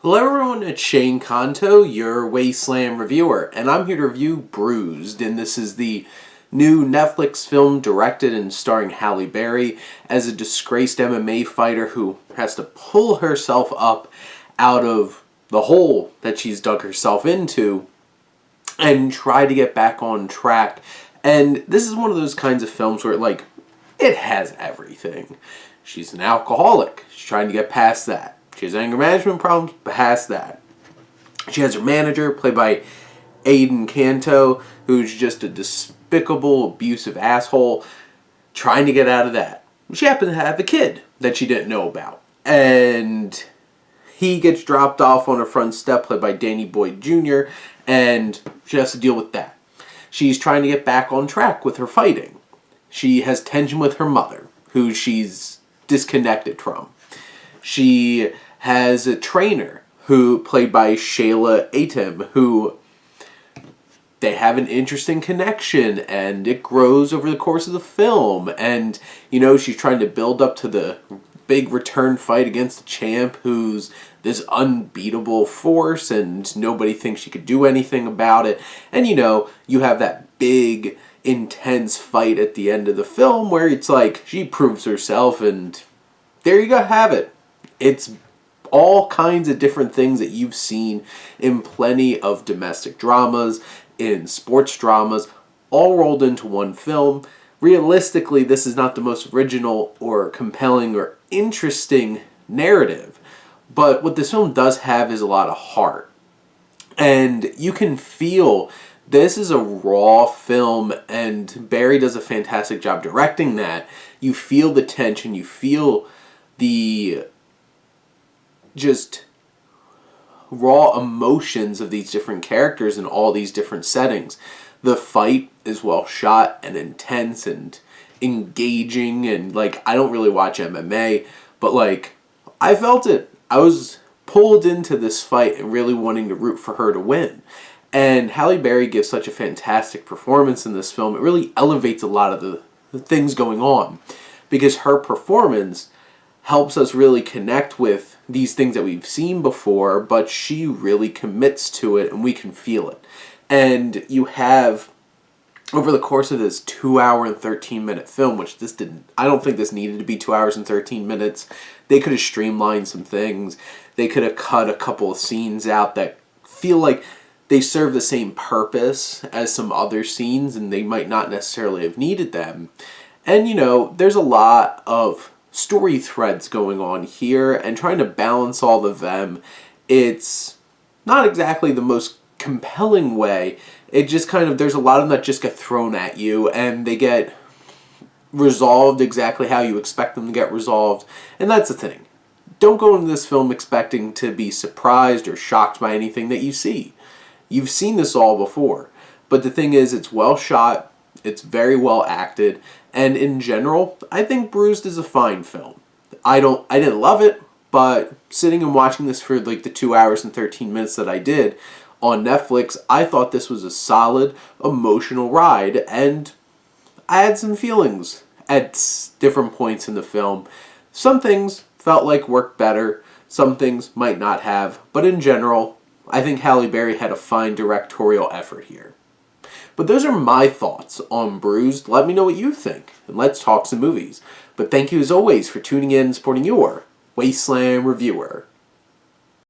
Hello everyone, it's Shane Canto, your Wasteland reviewer, and I'm here to review Bruised, and this is the new Netflix film directed and starring Halle Berry as a disgraced MMA fighter who has to pull herself up out of the hole that she's dug herself into and try to get back on track. And this is one of those kinds of films where, it has everything. She's an alcoholic. She's trying to get past that. She has anger management problems, past that. She has her manager, played by Adan Canto, who's just a despicable, abusive asshole, trying to get out of that. She happens to have a kid that she didn't know about. And he gets dropped off on her front step, played by Danny Boyd Jr., and she has to deal with that. She's trying to get back on track with her fighting. She has tension with her mother, who she's disconnected from. She has a trainer, who played by Sheila Atim, who they have an interesting connection, and it grows over the course of the film. And, she's trying to build up to the big return fight against the champ, who's this unbeatable force, and nobody thinks she could do anything about it. And, you have that big, intense fight at the end of the film where it's like she proves herself, and there you go, have it. It's all kinds of different things that you've seen in plenty of domestic dramas, in sports dramas, all rolled into one film. Realistically, this is not the most original or compelling or interesting narrative, but what this film does have is a lot of heart. And you can feel this is a raw film, and Barry does a fantastic job directing that. You feel the tension, you feel the just raw emotions of these different characters in all these different settings. The fight is well shot and intense and engaging, and I don't really watch MMA, but I felt it. I was pulled into this fight and really wanting to root for her to win. And Halle Berry gives such a fantastic performance in this film. It really elevates a lot of the things going on, because her performance helps us really connect with these things that we've seen before, but she really commits to it and we can feel it. And you have, over the course of this 2 hour and 13 minute film, which I don't think this needed to be 2 hours and 13 minutes. They could have streamlined some things. They could have cut a couple of scenes out that feel like they serve the same purpose as some other scenes, and they might not necessarily have needed them. And there's a lot of story threads going on here, and trying to balance all of them, it's not exactly the most compelling way. It just there's a lot of them that just get thrown at you, and they get resolved exactly how you expect them to get resolved. And that's the thing. Don't go into this film expecting to be surprised or shocked by anything that you see. You've seen this all before. But the thing is, it's well shot, it's very well acted, and in general, I think Bruised is a fine film. I didn't love it, but sitting and watching this for the 2 hours and 13 minutes that I did on Netflix, I thought this was a solid, emotional ride, and I had some feelings at different points in the film. Some things felt like worked better, some things might not have, but in general, I think Halle Berry had a fine directorial effort here. But those are my thoughts on Bruised. Let me know what you think, and let's talk some movies. But thank you as always for tuning in and supporting your Wasteland reviewer.